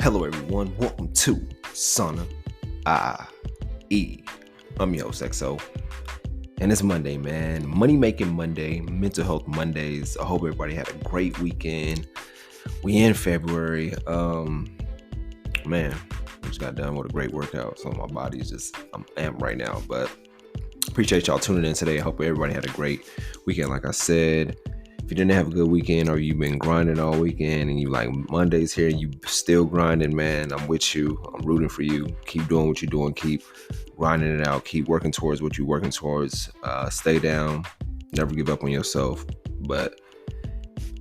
Hello everyone, welcome to Sauna IE. I'm your host XO, and it's Monday, man. Money making Monday, mental health Mondays. I hope everybody had a great weekend. We in February. Man, I just got done with a great workout, so my body's I'm amped right now. But appreciate y'all tuning in today. I hope everybody had a great weekend. Like I said, if you didn't have a good weekend or you've been grinding all weekend and you like Monday's here and you still grinding, man, I'm with you. I'm rooting for you. Keep doing what you're doing. Keep grinding it out. Keep working towards what you're working towards. Stay down. Never give up on yourself. But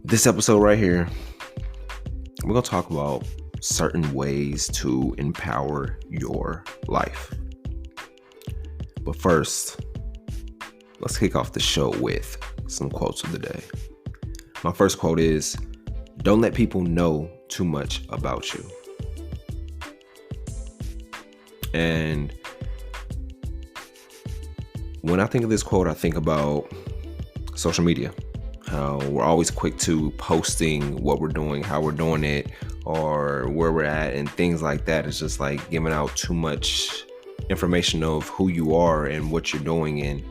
this episode right here, we're going to talk about certain ways to empower your life. But first, let's kick off the show with some quotes of the day. My first quote is, "Don't let people know too much about you." And when I think of this quote, I think about social media. How we're always quick to posting what we're doing, how we're doing it, or where we're at, and things like that. It's just like giving out too much information of who you are and what you're doing, and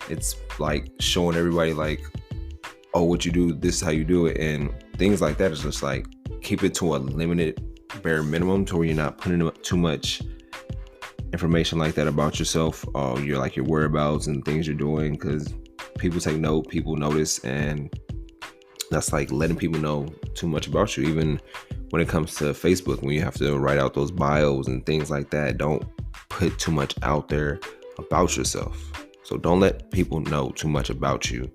it's like showing everybody like, oh, what you do, this is how you do it, and things like that. Is just like keep it to a limited bare minimum to where you're not putting up too much information like that about yourself, your whereabouts and things you're doing, because people take note, people notice, and that's like letting people know too much about you. Even when it comes to Facebook, when you have to write out those bios and things like that, don't put too much out there about yourself. So don't let people know too much about you.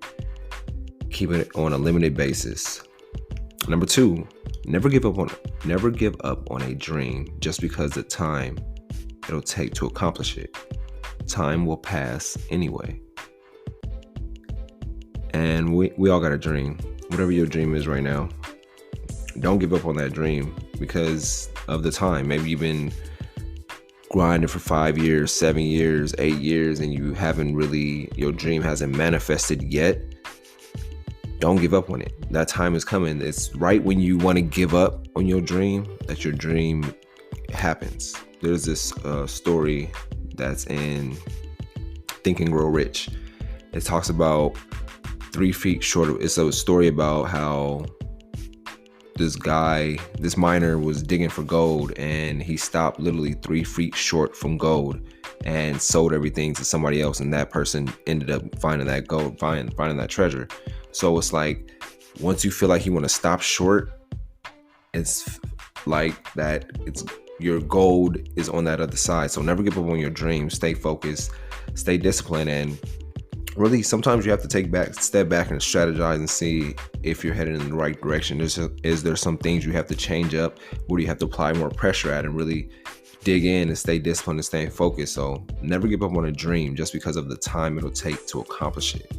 Keep it on a limited basis. Number 2, never give up on a dream just because the time it'll take to accomplish it. Time will pass anyway. And we all got a dream. Whatever your dream is right now, don't give up on that dream because of the time. Maybe you've been grinding for 5 years, 7 years, 8 years, and your dream hasn't manifested yet. Don't give up on it. That time is coming. It's right when you want to give up on your dream that your dream happens. There's this story that's in Think and Grow Rich. It talks about 3 feet short of. It's a story about how this miner was digging for gold, and he stopped literally 3 feet short from gold and sold everything to somebody else, and that person ended up finding that gold, finding that treasure. So it's like once you feel like you want to stop short, it's like that your gold is on that other side. So never give up on your dreams. Stay focused, stay disciplined, and really sometimes you have to step back and strategize and see if you're headed in the right direction. Is there some things you have to change up? Where do you have to apply more pressure at, and really dig in and stay disciplined and stay focused? So never give up on a dream just because of the time it'll take to accomplish it.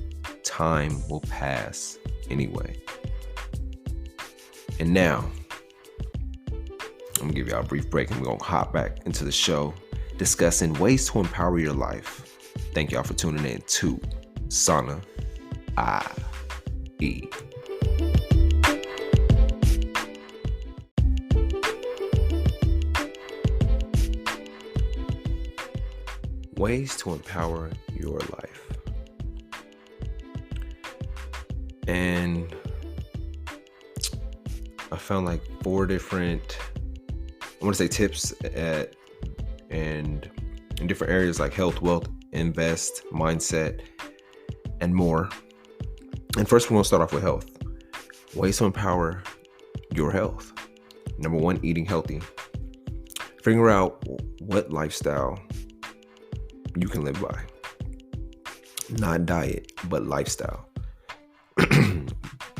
Time will pass anyway. And now, I'm gonna give y'all a brief break and we're gonna hop back into the show discussing ways to empower your life. Thank y'all for tuning in to Sauna IE. Ways to empower your life. And I found like 4 different, I want to say tips in different areas like health, wealth, invest, mindset, and more. And first, we're going to start off with health. Ways to empower your health. Number 1, eating healthy. Figure out what lifestyle you can live by. Not diet, but lifestyle.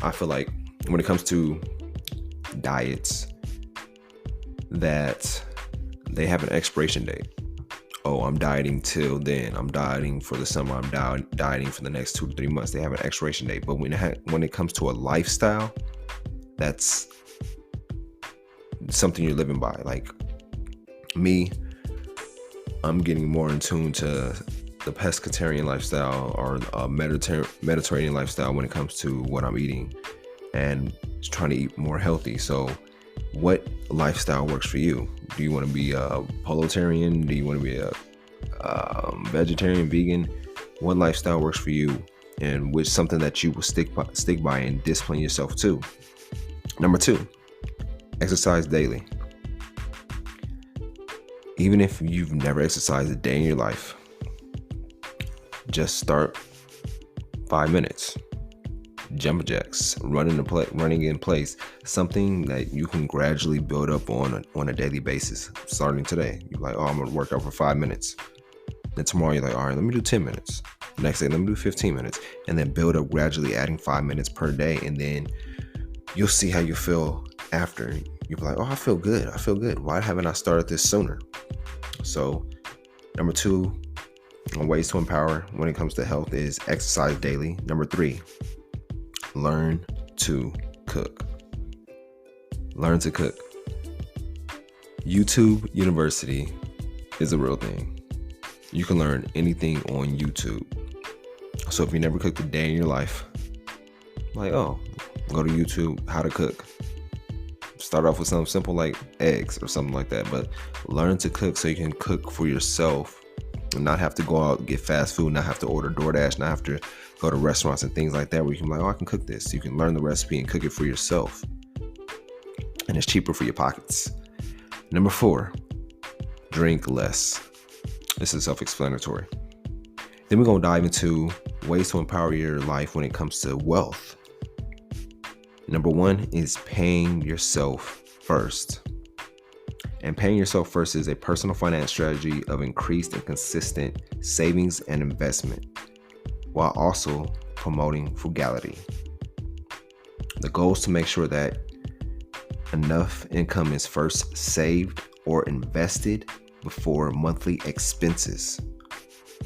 I feel like when it comes to diets, that they have an expiration date. Oh, I'm dieting till then. I'm dieting for the summer. I'm dieting for the next 2 to 3 months. They have an expiration date. But when it comes to a lifestyle, that's something you're living by. Like me, I'm getting more in tune to the pescatarian lifestyle or Mediterranean lifestyle when it comes to what I'm eating, and trying to eat more healthy. So What lifestyle works for you? Do you want to be a politarian? Do you want to be a vegetarian, vegan? What lifestyle works for you, and which something that you will stick by and discipline yourself to? Number 2, exercise daily. Even if you've never exercised a day in your life, just start 5 minutes. Jump jacks, running in place, something that you can gradually build up on a daily basis. Starting today, you're like, oh, I'm gonna work out for 5 minutes. Then tomorrow you're like, all right, let me do 10 minutes. Next day, let me do 15 minutes, and then build up gradually, adding 5 minutes per day, and then you'll see how you feel after. You'll be like, oh, I feel good. Why haven't I started this sooner? So, number 2 on ways to empower when it comes to health is exercise daily. Number 3, learn to cook. Learn to cook. YouTube University is a real thing. You can learn anything on YouTube. So if you never cooked a day in your life, like, oh, go to YouTube, how to cook. Start off with something simple like eggs or something like that, but learn to cook so you can cook for yourself and not have to go out and get fast food, not have to order DoorDash, not have to go to restaurants and things like that where you can be like, oh, I can cook this. You can learn the recipe and cook it for yourself. And it's cheaper for your pockets. Number 4, drink less. This is self-explanatory. Then we're going to dive into ways to empower your life when it comes to wealth. Number 1 is paying yourself first. And paying yourself first is a personal finance strategy of increased and consistent savings and investment, while also promoting frugality. The goal is to make sure that enough income is first saved or invested before monthly expenses.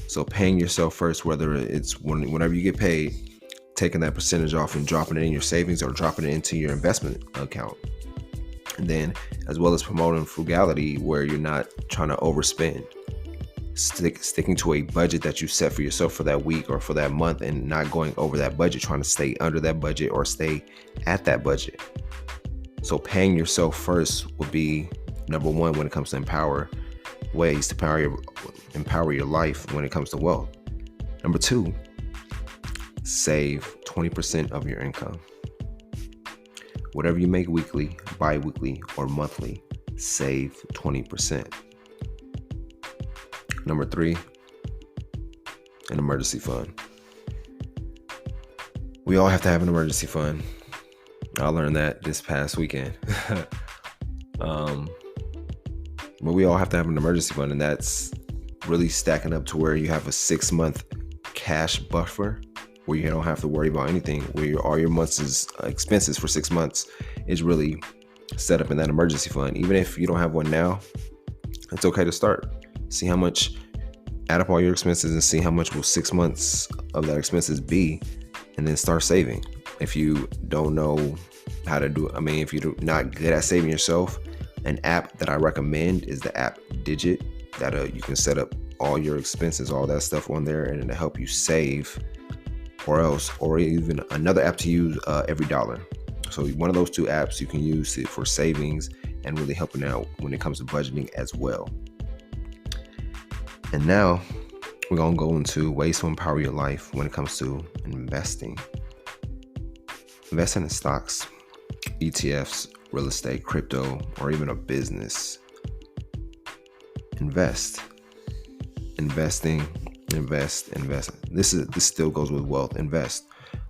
So paying yourself first, whether it's whenever you get paid, taking that percentage off and dropping it in your savings or dropping it into your investment account. And then, as well as promoting frugality, where you're not trying to overspend. Sticking to a budget that you set for yourself for that week or for that month, and not going over that budget, trying to stay under that budget or stay at that budget. So paying yourself first would be number 1 when it comes to ways to empower your life when it comes to wealth. Number 2, save 20% of your income. Whatever you make weekly, bi-weekly, or monthly, save 20%. Number 3, an emergency fund. We all have to have an emergency fund. I learned that this past weekend. But we all have to have an emergency fund, and that's really stacking up to where you have a 6-month cash buffer where you don't have to worry about anything, where all your month's expenses for 6 months is really set up in that emergency fund. Even if you don't have one now, it's okay to start. See how much, add up all your expenses and see how much will 6 months of that expenses be, and then start saving. If you don't know how to do it, if you're not good at saving yourself, an app that I recommend is the app Digit, that you can set up all your expenses, all that stuff on there, and it'll help you save. Or even another app to use, EveryDollar. So one of those 2 apps you can use it for savings and really helping out when it comes to budgeting as well. And now we're going to go into ways to empower your life when it comes to investing. Investing in stocks, ETFs, real estate, crypto, or even a business. Invest. This still goes with wealth. Invest.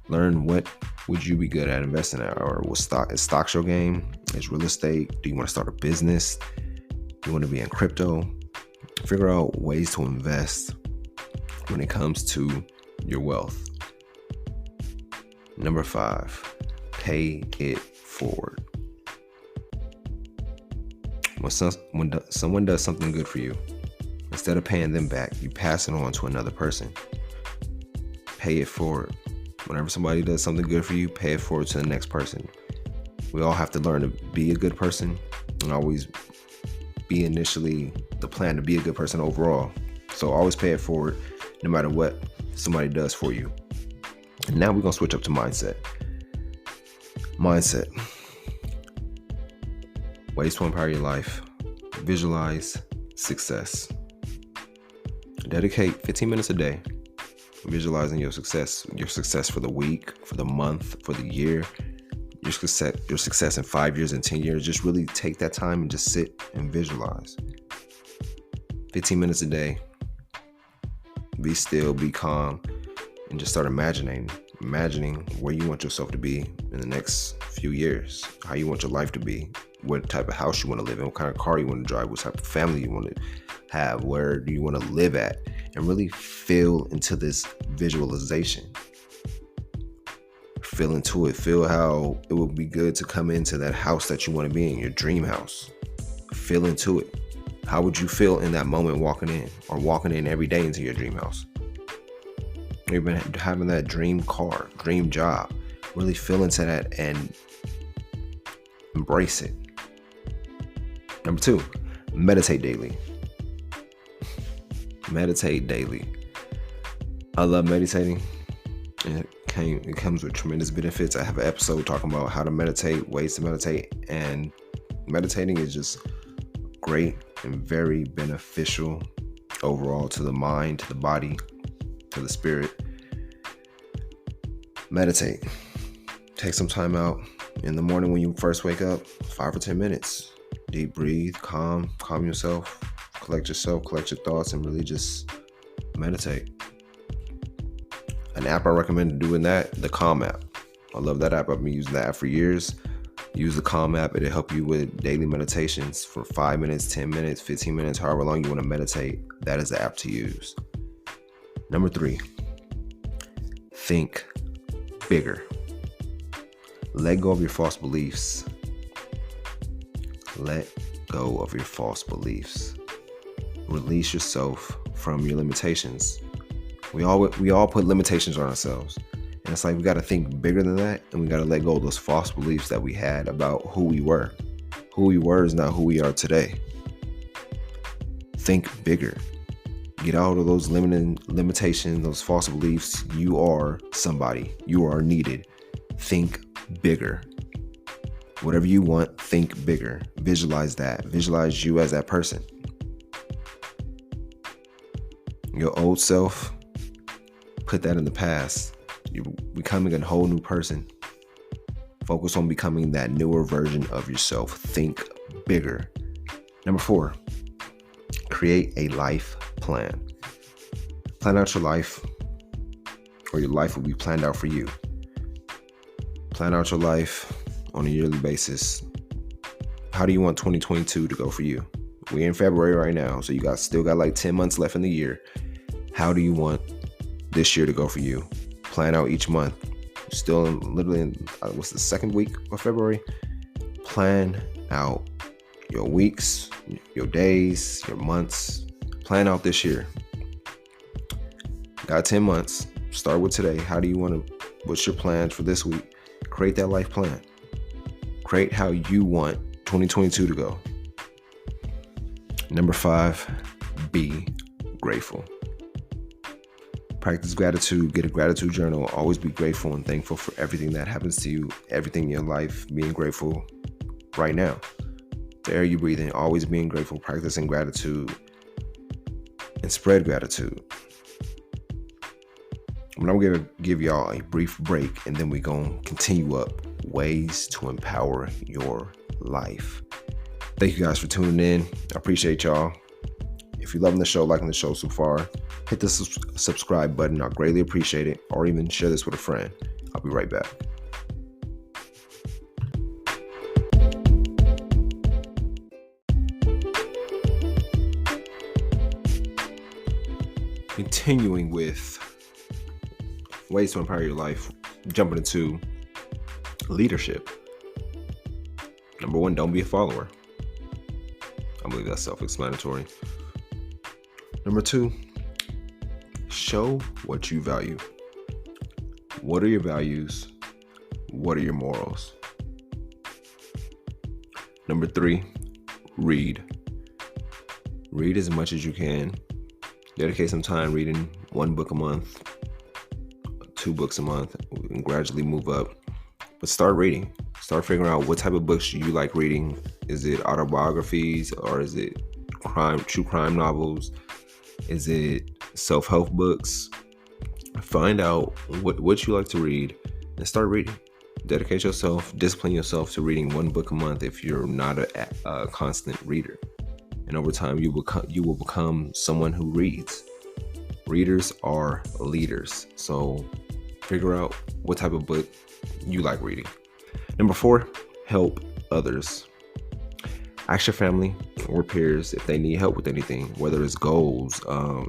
Learn what would you be good at investing at, or what stock is stocks your game? Is real estate? Do you want to start a business? Do you want to be in crypto? Figure out ways to invest when it comes to your wealth. Number 5, pay it forward. When someone does something good for you, instead of paying them back, you pass it on to another person. Pay it forward. Whenever somebody does something good for you, pay it forward to the next person. We all have to learn to be a good person and always be initially the plan to be a good person overall. So always pay it forward no matter what somebody does for you. And now we're going to switch up to mindset. Ways to empower your life. Visualize success. Dedicate 15 minutes a day visualizing your success for the week, for the month, for the year, your success in 5 years and 10 years. Just really take that time and just sit and visualize. 15 minutes a day. Be still, be calm, and just start imagining where you want yourself to be in the next few years, how you want your life to be, what type of house you want to live in, what kind of car you want to drive, what type of family you want to have, where do you want to live at, and really feel into this visualization. Feel into it. Feel how it would be good to come into that house that you want to be in, your dream house. Feel into it. How would you feel in that moment walking in every day into your dream house? You've been having that dream car, dream job. Really feel into that and embrace it. Number 2, meditate daily. Meditate daily. I love meditating. It comes with tremendous benefits. I have an episode talking about how to meditate, ways to meditate, and meditating is just great and very beneficial overall to the mind, to the body, to the spirit. Meditate. Take some time out in the morning when you first wake up, 5 or 10 minutes. Deep breathe, calm yourself, collect your thoughts, and really just meditate. An app I recommend doing that, the Calm app. I love that app. I've been using that app for years. Use the Calm app. It'll help you with daily meditations for 5 minutes, 10 minutes, 15 minutes, however long you want to meditate. That is the app to use. Number 3, think bigger. Let go of your false beliefs. Let go of your false beliefs. Release yourself from your limitations. We all put limitations on ourselves. And it's like we got to think bigger than that, and we got to let go of those false beliefs that we had about who we were. Who we were is not who we are today. Think bigger. Get out of those limitations, those false beliefs. You are somebody. You are needed. Think bigger. Whatever you want, think bigger. Visualize that. Visualize you as that person. Your old self, put that in the past. You're becoming a whole new person. Focus on becoming that newer version of yourself. Think bigger. Number 4, create a life plan. Plan out your life, or your life will be planned out for you. Plan out your life on a yearly basis. How do you want 2022 to go for you? We're in February right now, so you still got like 10 months left in the year. How do you want this year to go for you? Plan out each month. Still literally in what's the second week of February? Plan out your weeks, your days, your months. Plan out this year. Got 10 months. Start with today. What's your plans for this week? Create that life plan. Create how you want 2022 to go. Number 5, be grateful. Practice gratitude. Get a gratitude journal. Always be grateful and thankful for everything that happens to you, everything in your life. Being grateful right now. The air you breathe in. Always being grateful. Practicing gratitude. And spread gratitude. I'm going to give y'all a brief break, and then we're going to continue up ways to empower your life. Thank you guys for tuning in. I appreciate y'all. If you're loving the show, liking the show so far, hit the subscribe button. I'll greatly appreciate it. Or even share this with a friend. I'll be right back. Continuing with ways to empower your life, jumping into leadership. Number 1, don't be a follower. I believe that's self-explanatory. Number 2, show what you value. What are your values? What are your morals? Number 3, read. Read as much as you can. Dedicate some time reading 1 book a month, 2 books a month, and gradually move up. But start reading. Start figuring out what type of books you like reading. Is it autobiographies, or is it true crime novels? Is it self-help books? Find out what you like to read and start reading. Dedicate yourself, discipline yourself to reading one book a month if you're not a constant reader. And over time, you will become someone who reads. Readers are leaders. So figure out what type of book you like reading. Number 4, help others. Ask your family or peers if they need help with anything, whether it's goals,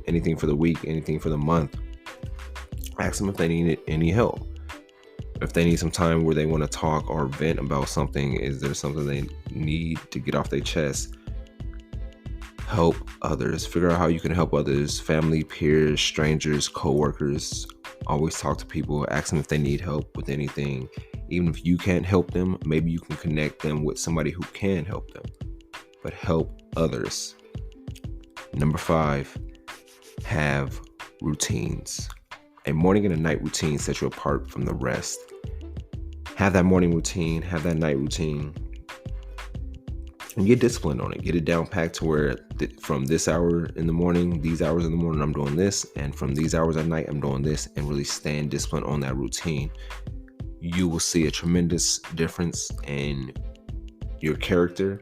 anything for the week, anything for the month. Ask them if they need any help. If they need some time where they want to talk or vent about something, is there something they need to get off their chest? Help others. Figure out how you can help others. Family, peers, strangers, co-workers. Always talk to people. Ask them if they need help with anything. Even if you can't help them, maybe you can connect them with somebody who can help them. But help others. Number 5, have routines. A morning and a night routine sets you apart from the rest. Have that morning routine, have that night routine, and get disciplined on it. Get it down packed to where from this hour in the morning, these hours in the morning, I'm doing this, and from these hours at night, I'm doing this, and really stand disciplined on that routine. You will see a tremendous difference in your character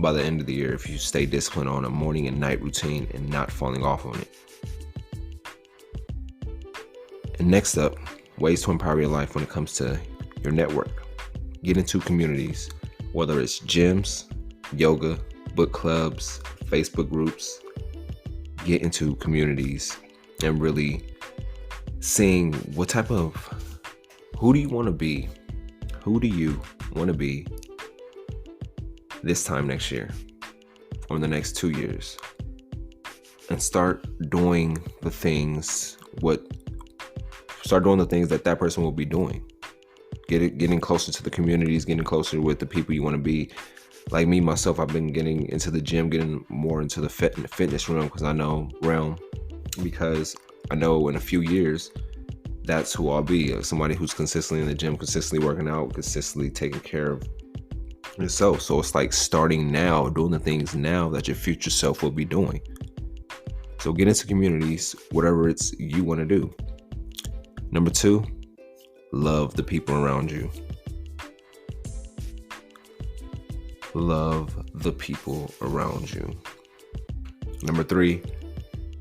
by the end of the year if you stay disciplined on a morning and night routine and not falling off on it. And next up, ways to empower your life when it comes to your network. Get into communities, whether it's gyms, yoga, book clubs, Facebook groups. Get into communities and really seeing who do you want to be? Who do you want to be this time next year or in the next 2 years? And start doing the things that person will be doing. Getting closer to the communities, getting closer with the people you want to be. Like me, myself, I've been getting into the gym, getting more into the fitness realm because I know in a few years, that's who I'll be. Somebody who's consistently in the gym, consistently working out, consistently taking care of yourself. So it's like starting now, doing the things now that your future self will be doing. So get into communities, whatever it's you want to do. Number 2, love the people around you. Love the people around you. Number 3,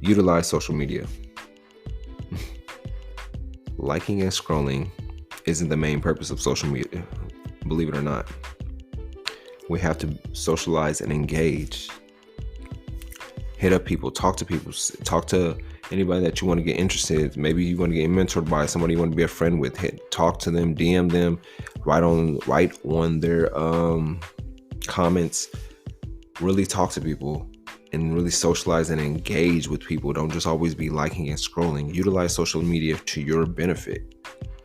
utilize social media. Liking and scrolling isn't the main purpose of social media, believe it or not. We have to socialize and engage. Hit up people, talk to anybody that you want to get interested. Maybe you want to get mentored by somebody you want to be a friend with. Talk to them, DM them, write on their comments. Really talk to people and really socialize and engage with people. Don't just always be liking and scrolling. Utilize social media to your benefit.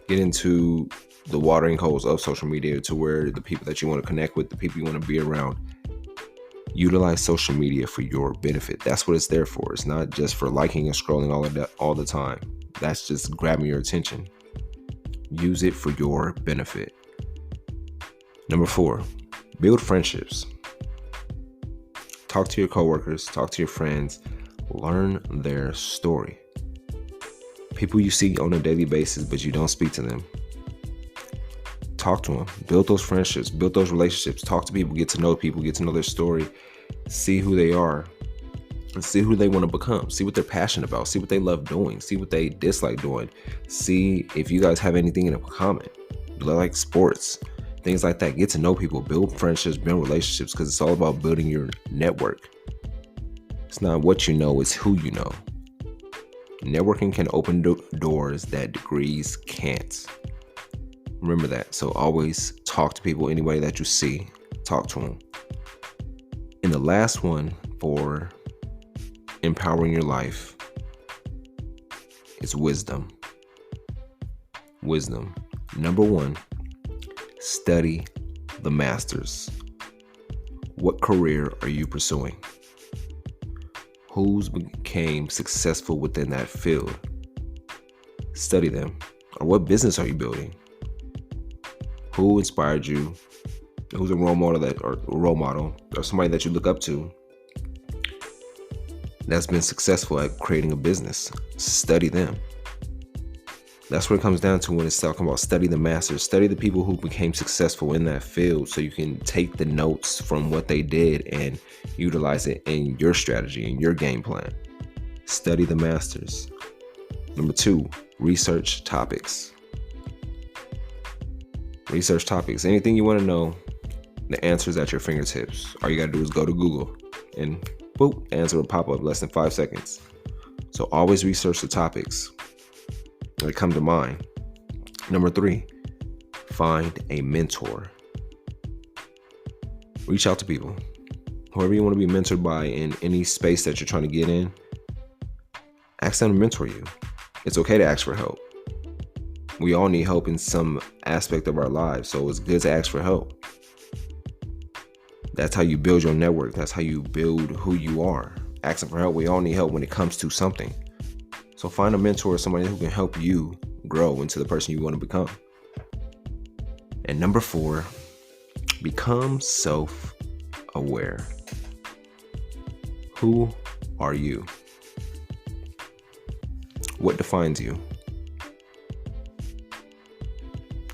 Get into the watering holes of social media to where the people that you want to connect with, the people you want to be around. Utilize social media for your benefit. That's what it's there for. It's not just for liking and scrolling all the time. That's just grabbing your attention. Use it for your benefit. Number 4, build friendships. Talk to your coworkers, talk to your friends, learn their story. People you see on a daily basis, but you don't speak to them. Talk to them, build those friendships, build those relationships, talk to people, get to know their story, see who they are, and see who they want to become, see what they're passionate about, see what they love doing, see what they dislike doing, see if you guys have anything in common, like sports, things like that. Get to know people, build friendships, build relationships, because it's all about building your network. It's not what you know, it's who you know. Networking can open doors that degrees can't. Remember that. So always talk to people, anybody that you see, talk to them. And the last one for empowering your life is wisdom. Wisdom. Number 1, study the masters. What career are you pursuing? Who's became successful within that field? Study them. Or what business are you building? who inspired you, who's a role model or somebody that you look up to that's been successful at creating a business. Study them. That's what it comes down to when it's talking about study the masters. Study the people who became successful in that field so you can take the notes from what they did and utilize it in your strategy and your game plan. Study the masters. Number 2, research topics. Research topics. Anything you want to know, the answer is at your fingertips. All you got to do is go to Google and boop, the answer will pop up less than 5 seconds. So always research the topics that come to mind. Number 3, find a mentor. Reach out to people. Whoever you want to be mentored by in any space that you're trying to get in, ask them to mentor you. It's okay to ask for help. We all need help in some aspect of our lives, so it's good to ask for help. That's how you build your network. That's how you build who you are. Asking for help, we all need help when it comes to something. So find a mentor, somebody who can help you grow into the person you want to become. And number 4, become self-aware. Who are you? What defines you?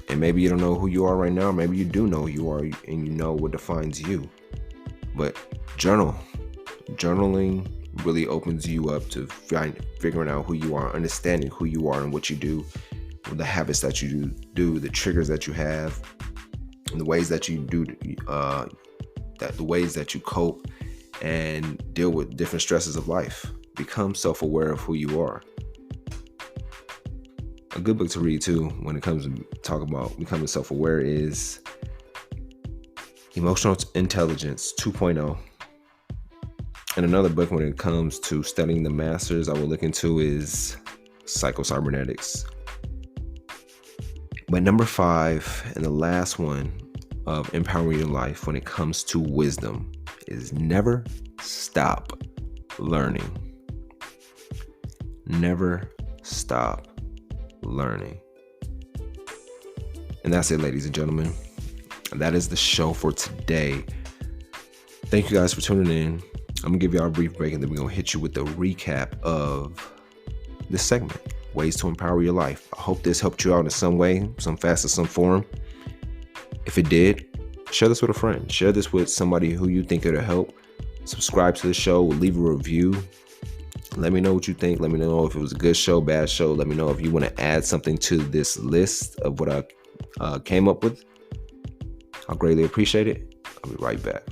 And maybe you don't know who you are right now. Maybe you do know who you are and you know what defines you. But journal. Journaling really opens you up to figuring out who you are, understanding who you are and what you do, the habits that you do, the triggers that you have, and the ways that you do, the ways that you cope and deal with different stresses of life. Become self-aware of who you are. A good book to read too when it comes to talk about becoming self-aware is Emotional Intelligence 2.0. And another book when it comes to studying the masters I will look into is Psycho-Cybernetics. But number 5 and the last one of empowering your life when it comes to wisdom is never stop learning. Never stop learning. And that's it, ladies and gentlemen. That is the show for today. Thank you guys for tuning in. I'm gonna give y'all a brief break and then we're gonna hit you with the recap of this segment, ways to empower your life. I hope this helped you out in some way, some facet, some form. If it did, share this with a friend. Share this with somebody who you think it'll help. Subscribe to the show, leave a review. Let me know what you think. Let me know if it was a good show, bad show. Let me know if you want to add something to this list of what I came up with. I'll greatly appreciate it. I'll be right back.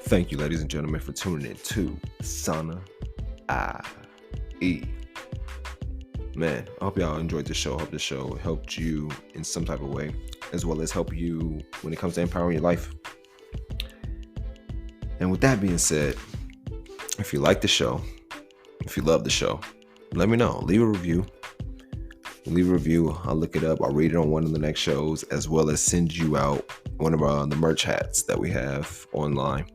Thank you, ladies and gentlemen, for tuning in to Sana IE. Man, I hope y'all enjoyed the show. I hope the show helped you in some type of way, as well as help you when it comes to empowering your life. And with that being said, if you like the show, if you love the show, let me know. Leave a review. I'll look it up. I'll read it on one of the next shows, as well as send you out one of the merch hats that we have online.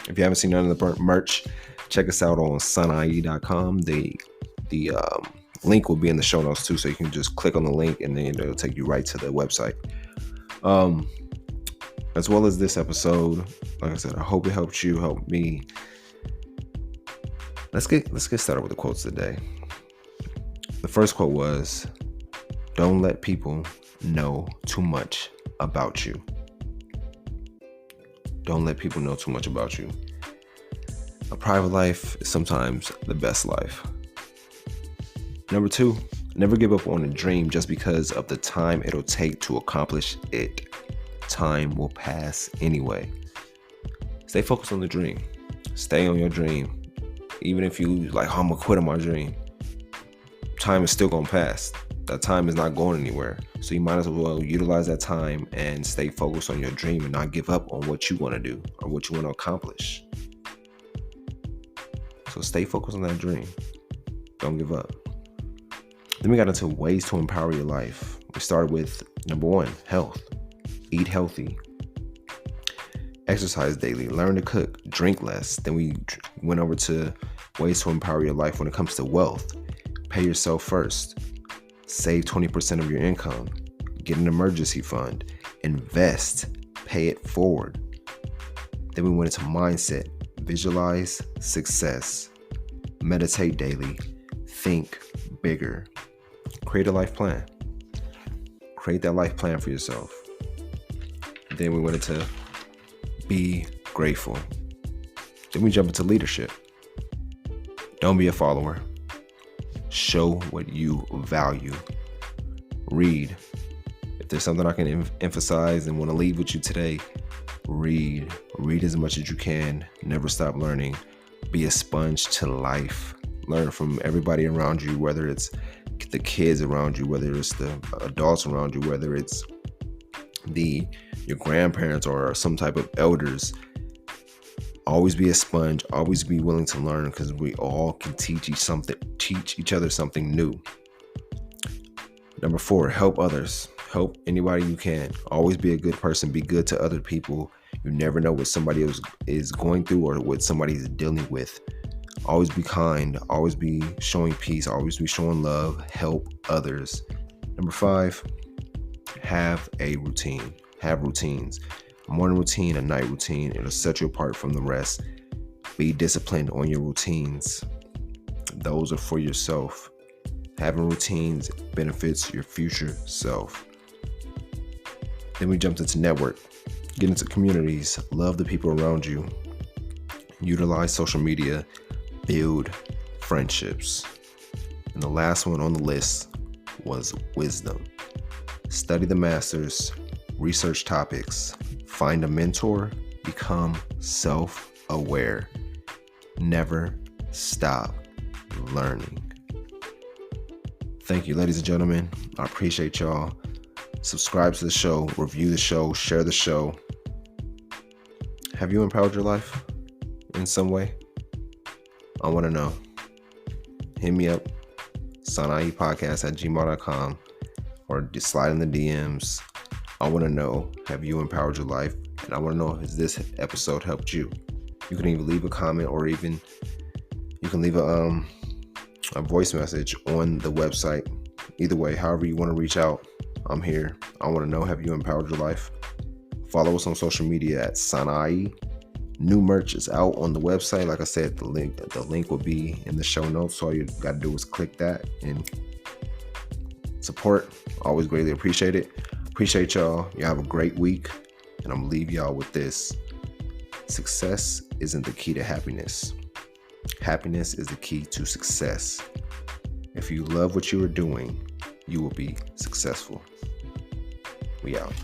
If you haven't seen none of the merch, check us out on sunie.com. The link will be in the show notes too, so you can just click on the link and then it'll take you right to the website. As well as this episode, like I said, I hope it helped you, help me. Let's get started with the quotes today. The first quote was, "Don't let people know too much about you." Don't let people know too much about you. A private life is sometimes the best life. Number 2, never give up on a dream just because of the time it'll take to accomplish it. Time will pass anyway. Stay focused on the dream. Stay on your dream. Even if you like, I'm gonna quit on my dream, time is still gonna pass. That time is not going anywhere. So you might as well utilize that time and stay focused on your dream and not give up on what you want to do or what you want to accomplish. So stay focused on that dream. Don't give up. Then we got into ways to empower your life. We started with number 1, health. Eat healthy. Exercise daily. Learn to cook. Drink less. Then we went over to ways to empower your life when it comes to wealth. Pay yourself first. Save 20% of your income. Get an emergency fund. Invest. Pay it forward. Then we went into mindset. Visualize success. Meditate daily. Think bigger. Create a life plan. Create that life plan for yourself. Then we went into be grateful. Then we jump into leadership. Don't be a follower. Show what you value. Read. If there's something I can emphasize and want to leave with you today, read. Read as much as you can. Never stop learning. Be a sponge to life. Learn from everybody around you, whether it's the kids around you, whether it's the adults around you, whether it's your grandparents or some type of elders. Always be a sponge. Always be willing to learn, because we all can teach each other something new. Number 4, help others. Help anybody you can. Always be a good person. Be good to other people. You never know what somebody else is going through or what somebody is dealing with. Always be kind. Always be showing peace. Always be showing love. Help others. Number 5, have a routine. Have routines. A morning routine, a night routine. It'll set you apart from the rest. Be disciplined on your routines. Those are for yourself. Having routines benefits your future self. Then we jumped into network. Get into communities. Love the people around you. Utilize social media. Build friendships. And the last one on the list was wisdom. Study the masters. Research topics. Find a mentor. Become self-aware. Never stop learning. Thank you, ladies and gentlemen. I appreciate y'all. Subscribe to the show, review the show, share the show. Have you empowered your life in some way? I want to know. Hit me up, sanaipodcast@gmail.com, or just slide in the DMs. I want to know, have you empowered your life? And I want to know, has this episode helped you? You can even leave a comment, or even you can leave a voice message on the website. Either way, however you want to reach out, I'm here. I want to know, have you empowered your life? Follow us on social media at Sanai. New merch is out on the website. Like I said, the link will be in the show notes. So all you got to do is click that and support. Always greatly appreciate it. Appreciate y'all. You have a great week. And I'm going to leave y'all with this. Success isn't the key to happiness. Happiness is the key to success. If you love what you are doing, you will be successful. We out.